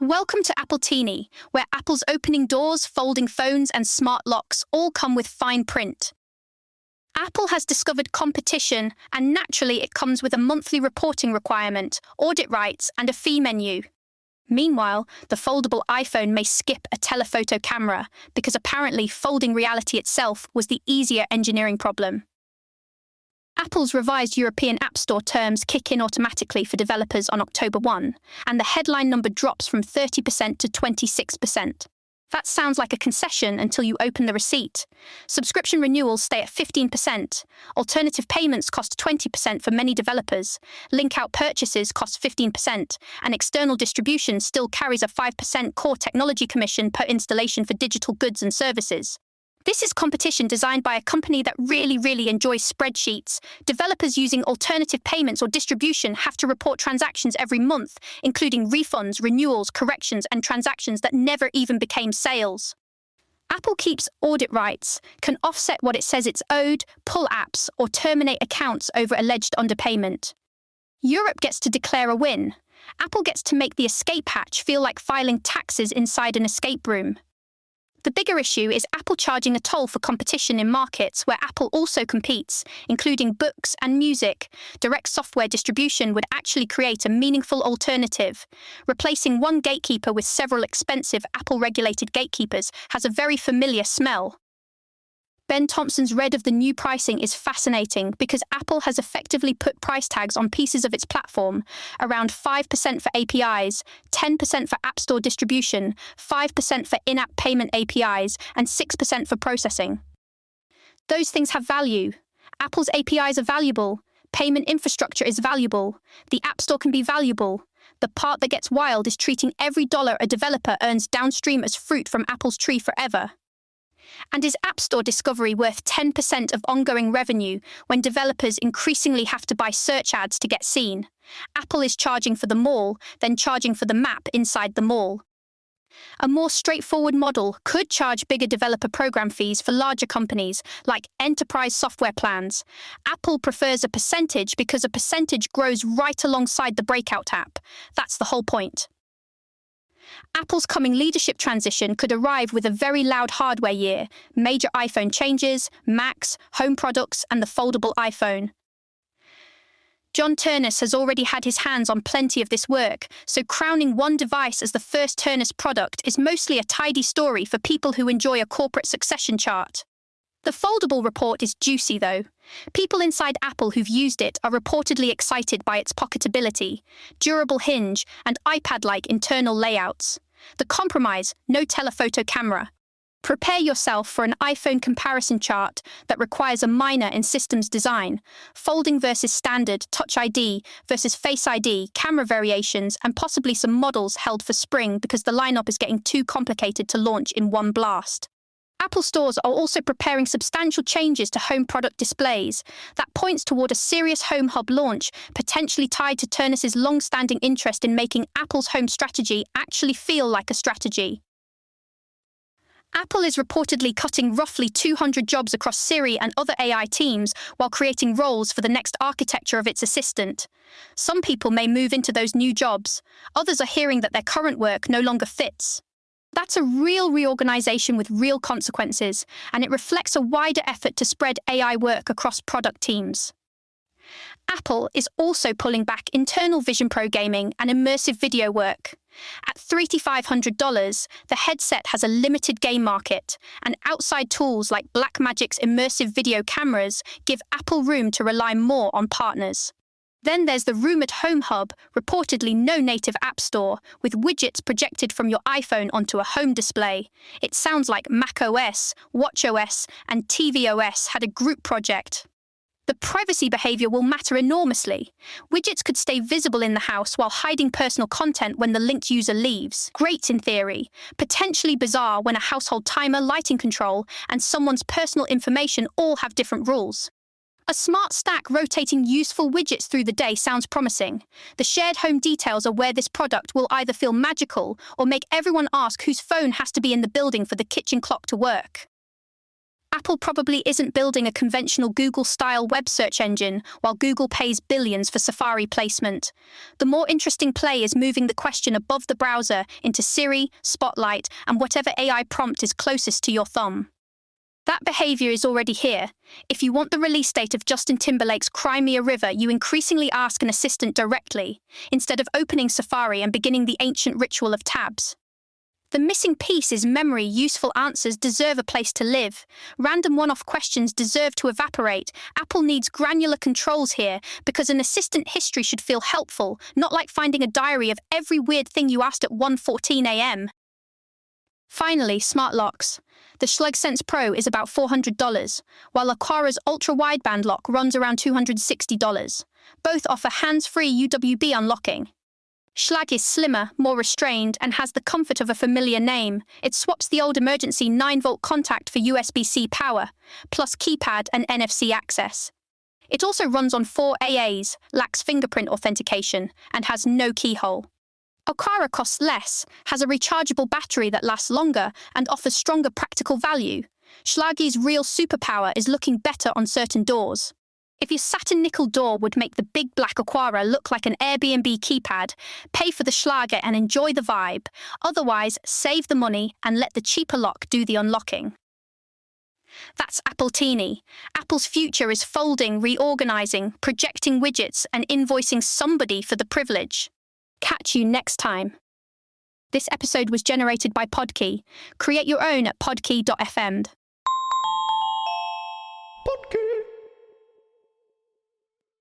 Welcome to Apple Teeny, where Apple's opening doors, folding phones, and smart locks all come with fine print. Apple has discovered competition, and naturally it comes with a monthly reporting requirement, audit rights, and a fee menu. Meanwhile, the foldable iPhone may skip a telephoto camera because apparently folding reality itself was the easier engineering problem. Apple's revised European App Store terms kick in automatically for developers on October 1, and the headline number drops from 30% to 26%. That sounds like a concession until you open the receipt. Subscription renewals stay at 15%. Alternative payments cost 20% for many developers. Link-out purchases cost 15%. And external distribution still carries a 5% core technology commission per installation for digital goods and services. This is competition designed by a company that really enjoys spreadsheets. Developers using alternative payments or distribution have to report transactions every month, including refunds, renewals, corrections, and transactions that never even became sales. Apple keeps audit rights, can offset what it says it's owed, pull apps, or terminate accounts over alleged underpayment. Europe gets to declare a win. Apple gets to make the escape hatch feel like filing taxes inside an escape room. The bigger issue is Apple charging a toll for competition in markets where Apple also competes, including books and music. Direct software distribution would actually create a meaningful alternative. Replacing one gatekeeper with several expensive Apple-regulated gatekeepers has a very familiar smell. Ben Thompson's read of the new pricing is fascinating because Apple has effectively put price tags on pieces of its platform, around 5% for APIs, 10% for App Store distribution, 5% for in-app payment APIs, and 6% for processing. Those things have value. Apple's APIs are valuable. Payment infrastructure is valuable. The App Store can be valuable. The part that gets wild is treating every dollar a developer earns downstream as fruit from Apple's tree forever. And is App Store discovery worth 10% of ongoing revenue when developers increasingly have to buy search ads to get seen? Apple is charging for the mall, then charging for the map inside the mall. A more straightforward model could charge bigger developer program fees for larger companies, like enterprise software plans. Apple prefers a percentage because a percentage grows right alongside the breakout app. That's the whole point. Apple's coming leadership transition could arrive with a very loud hardware year, major iPhone changes, Macs, home products, and the foldable iPhone. John Ternus has already had his hands on plenty of this work, so crowning one device as the first Ternus product is mostly a tidy story for people who enjoy a corporate succession chart. The foldable report is juicy, though. People inside Apple who've used it are reportedly excited by its pocketability, durable hinge, and iPad-like internal layouts. The compromise: no telephoto camera. Prepare yourself for an iPhone comparison chart that requires a minor in systems design, folding versus standard, Touch ID versus Face ID, camera variations, and possibly some models held for spring because the lineup is getting too complicated to launch in one blast. Apple stores are also preparing substantial changes to home product displays. That points toward a serious Home Hub launch, potentially tied to Ternus's long-standing interest in making Apple's home strategy actually feel like a strategy. Apple is reportedly cutting roughly 200 jobs across Siri and other AI teams while creating roles for the next architecture of its assistant. Some people may move into those new jobs. Others are hearing that their current work no longer fits. That's a real reorganization with real consequences, and it reflects a wider effort to spread AI work across product teams. Apple is also pulling back internal Vision Pro gaming and immersive video work. At $3,500, the headset has a limited game market, and outside tools like Blackmagic's immersive video cameras give Apple room to rely more on partners. Then there's the rumored Home Hub, reportedly no native app store, with widgets projected from your iPhone onto a home display. It sounds like macOS, watchOS, and tvOS had a group project. The privacy behavior will matter enormously. Widgets could stay visible in the house while hiding personal content when the linked user leaves. Great in theory, potentially bizarre when a household timer, lighting control, and someone's personal information all have different rules. A smart stack rotating useful widgets through the day sounds promising. The shared home details are where this product will either feel magical or make everyone ask whose phone has to be in the building for the kitchen clock to work. Apple probably isn't building a conventional Google-style web search engine while Google pays billions for Safari placement. The more interesting play is moving the question above the browser into Siri, Spotlight, and whatever AI prompt is closest to your thumb. That behavior is already here. If you want the release date of Justin Timberlake's Cry Me a River, you increasingly ask an assistant directly, instead of opening Safari and beginning the ancient ritual of tabs. The missing piece is memory. Useful answers deserve a place to live. Random one-off questions deserve to evaporate. Apple needs granular controls here, because an assistant history should feel helpful, not like finding a diary of every weird thing you asked at 1:14 a.m. Finally, smart locks. The SlugSense Pro is about $400, while Aqara's ultra-wideband lock runs around $260. Both offer hands-free UWB unlocking. Schlag is slimmer, more restrained, and has the comfort of a familiar name. It swaps the old emergency 9-volt contact for USB-C power, plus keypad and NFC access. It also runs on 4 AAs, lacks fingerprint authentication, and has no keyhole. Aqara costs less, has a rechargeable battery that lasts longer, and offers stronger practical value. Schlag's real superpower is looking better on certain doors. If your satin nickel door would make the big black Aqara look like an Airbnb keypad, pay for the Schlager and enjoy the vibe. Otherwise, save the money and let the cheaper lock do the unlocking. That's Apple Teeny. Apple's future is folding, reorganizing, projecting widgets, and invoicing somebody for the privilege. Catch you next time. This episode was generated by Podkey. Create your own at podkey.fm.